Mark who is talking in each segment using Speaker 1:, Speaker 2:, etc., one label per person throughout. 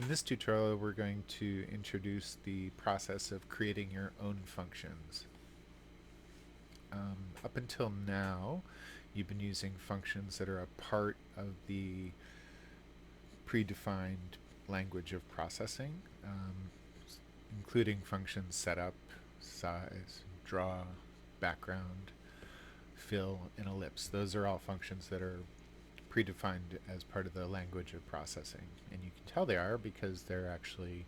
Speaker 1: In this tutorial, we're going to introduce the process of creating your own functions. Up until now, you've been using functions that are a part of the predefined language of processing, including functions setup, size, draw, background, fill, and ellipse. Those are all functions that are predefined as part of the language of processing. And you can tell they are because they're actually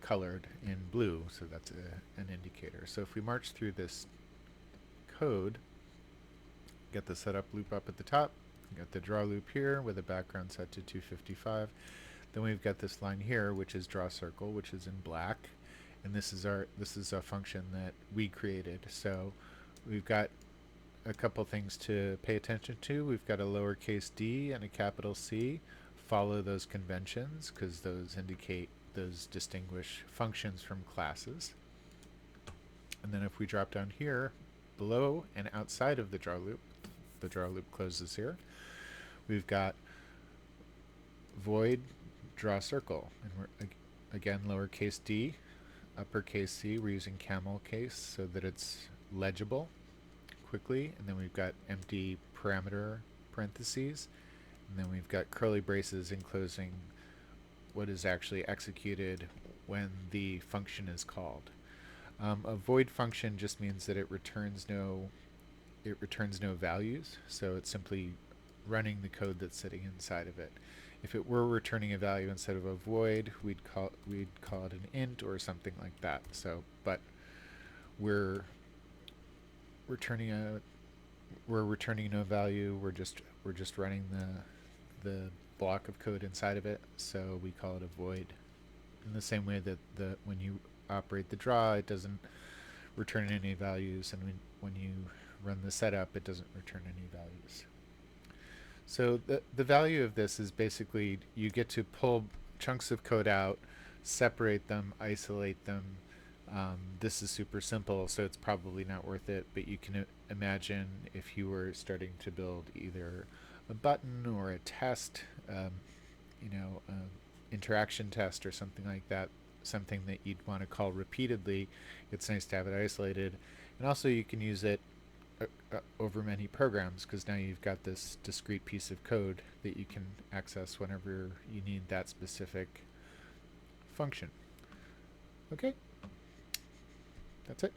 Speaker 1: colored in blue, so that's an indicator. So if we march through this code, get the setup loop up at the top, got the draw loop here with a background set to 255. Then we've got this line here, which is draw circle, which is in black, and this is a function that we created. So we've got a couple things to pay attention to. We've got a lowercase d and a capital C. Follow those conventions because those distinguish functions from classes. And then if we drop down here below and outside of the draw loop closes here, we've got void draw circle, and we're again lowercase d, uppercase C. We're using camel case so that it's legible quickly, and then we've got empty parameter parentheses, and then we've got curly braces enclosing what is actually executed when the function is called. A void function just means that it returns no values, so it's simply running the code that's sitting inside of it. If it were returning a value instead of a void, we'd call it an int or something like that. So, but we're returning no value. We're just running the block of code inside of it, so we call it a void. In the same way that when you operate the draw, it doesn't return any values, and when you run the setup, it doesn't return any values. So the value of this is basically you get to pull chunks of code out, separate them, isolate them. This is super simple, so it's probably not worth it, but you can imagine if you were starting to build either a button or a test, interaction test or something like that, something that you'd want to call repeatedly, it's nice to have it isolated. And also you can use it over many programs, because now you've got this discrete piece of code that you can access whenever you need that specific function. Okay, that's it.